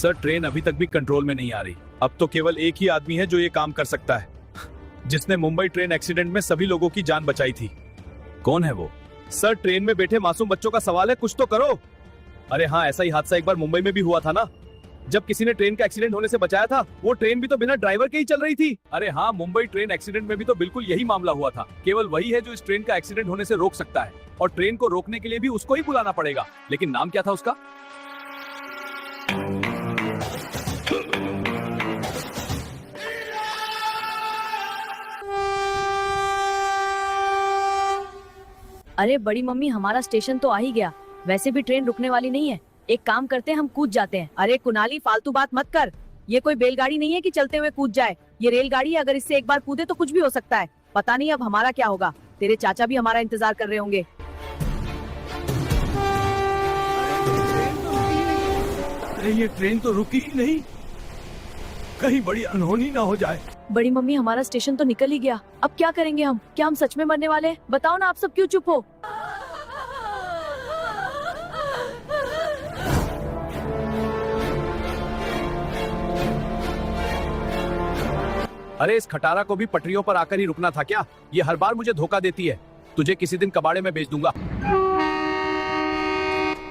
Sir train अभी तक भी कंट्रोल में नहीं आ रही। अब तो केवल एक ही आदमी है जो ये काम कर सकता है, जिसने मुंबई ट्रेन एक्सीडेंट में सभी लोगों की जान बचाई थी। कौन है वो? सर ट्रेन में बैठे मासूम बच्चों का सवाल है, कुछ तो करो। अरे हाँ, ऐसा ही हादसा एक बार मुंबई में भी हुआ था ना, जब किसी ने ट्रेन का एक्सीडेंट होने से बचाया था। वो ट्रेन भी तो बिना ड्राइवर के ही चल रही थी। अरे हाँ, मुंबई ट्रेन एक्सीडेंट में भी तो बिल्कुल यही मामला हुआ था। केवल वही है जो इस ट्रेन का एक्सीडेंट होने से रोक सकता है, और ट्रेन को रोकने के लिए भी उसको ही बुलाना पड़ेगा। लेकिन नाम क्या था उसका? अरे बड़ी मम्मी, हमारा स्टेशन तो आ ही गया। वैसे भी ट्रेन रुकने वाली नहीं है। एक काम करते हैं, हम कूद जाते हैं। अरे कुनाली, फालतू बात मत कर। ये कोई बैलगाड़ी नहीं है कि चलते हुए कूद जाए। ये रेलगाड़ी है, अगर इससे एक बार कूदे तो कुछ भी हो सकता है। पता नहीं अब हमारा क्या होगा। तेरे चाचा भी हमारा इंतजार कर रहे होंगे। अरे ये ट्रेन तो रुकी ही नहीं, कहीं बड़ी अनहोनी ना हो जाए। बड़ी मम्मी, हमारा स्टेशन तो निकल ही गया। अब क्या करेंगे हम? क्या हम सच में मरने वाले हैं? बताओ ना, आप सब क्यों चुप हो? अरे इस खटारा को भी पटरियों पर आकर ही रुकना था क्या? ये हर बार मुझे धोखा देती है। तुझे किसी दिन कबाड़े में बेच दूंगा।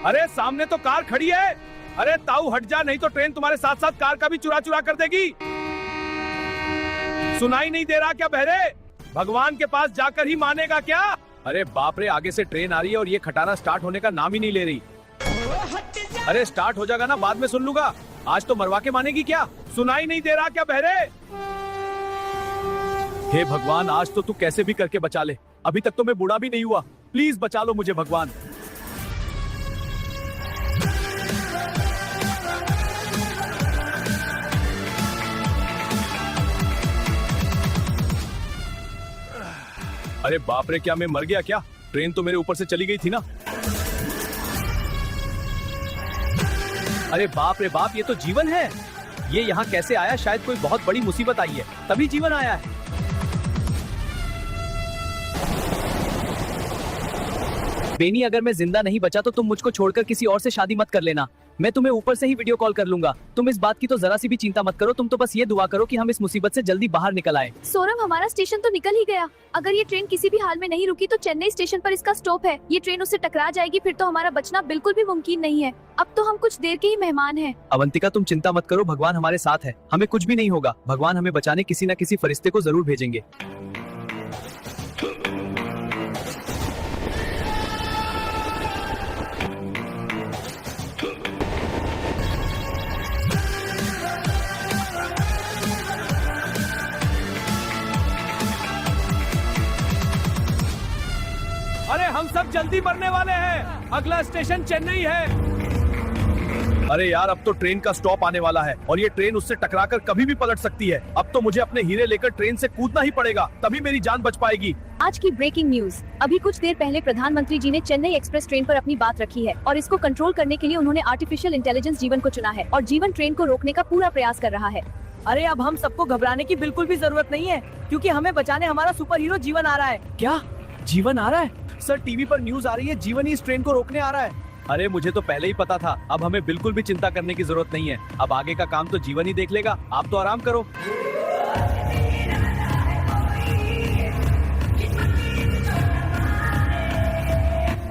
अरे सामने तो कार खड़ी है। अरे ताऊ हट जा, नहीं तो ट्रेन तुम्हारे साथ साथ कार का भी चुरा चुरा कर देगी। सुनाई नहीं दे रहा क्या बहरे? भगवान के पास जाकर ही मानेगा क्या? अरे बाप रे, आगे से ट्रेन आ रही है और ये खटारा स्टार्ट होने का नाम ही नहीं ले रही। अरे स्टार्ट हो जाएगा ना, बाद में सुन लूंगा। आज तो मरवा के मानेगी क्या? सुनाई नहीं दे रहा क्या बहरे? हे भगवान, आज तो तू कैसे भी करके बचा ले। अभी तक तो मैं बूढ़ा भी नहीं हुआ। प्लीज बचा लो मुझे भगवान। अरे बाप रे, क्या मैं मर गया क्या? ट्रेन तो मेरे ऊपर से चली गई थी ना। अरे बाप रे बाप, ये तो जीवन है। ये यहाँ कैसे आया? शायद कोई बहुत बड़ी मुसीबत आई है, तभी जीवन आया है। बेनी, अगर मैं जिंदा नहीं बचा तो तुम मुझको छोड़कर किसी और से शादी मत कर लेना। मैं तुम्हें ऊपर से ही वीडियो कॉल कर लूंगा। तुम इस बात की तो जरा सी भी चिंता मत करो। तुम तो बस ये दुआ करो कि हम इस मुसीबत से जल्दी बाहर निकल आए। सौरभ, हमारा स्टेशन तो निकल ही गया। अगर ये ट्रेन किसी भी हाल में नहीं रुकी तो चेन्नई स्टेशन पर इसका स्टॉप है। ये ट्रेन उससे टकरा जाएगी, फिर तो हमारा बचना बिल्कुल भी मुमकिन नहीं है। अब तो हम कुछ देर के ही मेहमान हैं। अवंतिका, तुम चिंता मत करो, भगवान हमारे साथ है। हमें कुछ भी नहीं होगा। भगवान हमें बचाने किसी न किसी फरिश्ते को जरूर भेजेंगे। अरे हम सब जल्दी मरने वाले हैं। अगला स्टेशन चेन्नई है। अरे यार, अब तो ट्रेन का स्टॉप आने वाला है और ये ट्रेन उससे टकराकर कभी भी पलट सकती है। अब तो मुझे अपने हीरे लेकर ट्रेन से कूदना ही पड़ेगा, तभी मेरी जान बच पाएगी। आज की ब्रेकिंग न्यूज। अभी कुछ देर पहले प्रधानमंत्री जी ने चेन्नई एक्सप्रेस ट्रेन पर अपनी बात रखी है और इसको कंट्रोल करने के लिए उन्होंने आर्टिफिशियल इंटेलिजेंस जीवन को चुना है और जीवन ट्रेन को रोकने का पूरा प्रयास कर रहा है। अरे अब हम सबको घबराने की बिल्कुल भी जरूरत नहीं है, क्योंकि हमें बचाने हमारा सुपर हीरो जीवन आ रहा है। क्या जीवन आ रहा है? सर टीवी पर न्यूज आ रही है, जीवन ही इस ट्रेन को रोकने आ रहा है। अरे मुझे तो पहले ही पता था। अब हमें बिल्कुल भी चिंता करने की जरूरत नहीं है। अब आगे का काम तो जीवन ही देख लेगा। आप तो आराम करो।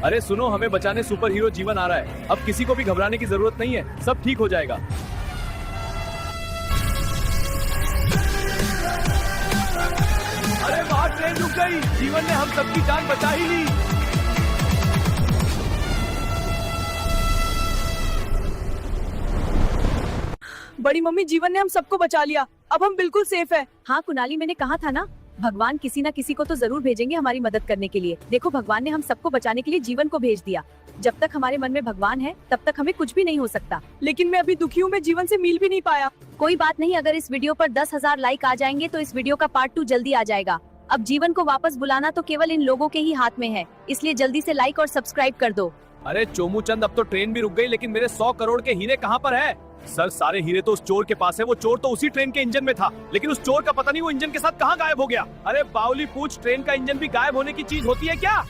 अरे सुनो, हमें बचाने सुपर हीरो जीवन आ रहा है। अब किसी को भी घबराने की जरूरत नहीं है, सब ठीक हो जाएगा। अरे वहाँ ट्रेन रुक गई। जीवन ने हम सबकी जान बचा ही ली। बड़ी मम्मी, जीवन ने हम सबको बचा लिया। अब हम बिल्कुल सेफ है। हाँ कुनाली, मैंने कहा था ना, भगवान किसी न किसी को तो जरूर भेजेंगे हमारी मदद करने के लिए। देखो, भगवान ने हम सबको बचाने के लिए जीवन को भेज दिया। जब तक हमारे मन में भगवान है तब तक हमें कुछ भी नहीं हो सकता। लेकिन मैं अभी दुखी हूँ, मैं जीवन से मिल भी नहीं पाया। कोई बात नहीं, अगर इस वीडियो पर 10,000 लाइक आ जाएंगे तो इस वीडियो का पार्ट 2 जल्दी आ जाएगा। अब जीवन को वापस बुलाना तो केवल इन लोगों के ही हाथ में है, इसलिए जल्दी से लाइक और सब्सक्राइब कर दो। अरे चोमू चंद, अब तो ट्रेन भी रुक गई, लेकिन मेरे 100 करोड़ के हीरे कहाँ पर है? सर सारे हीरे तो उस चोर के पास है। वो चोर तो उसी ट्रेन के इंजन में था, लेकिन उस चोर का पता नहीं वो इंजन के साथ कहाँ गायब हो गया। अरे बाउली पूछ, ट्रेन का इंजन भी गायब होने की चीज होती है क्या?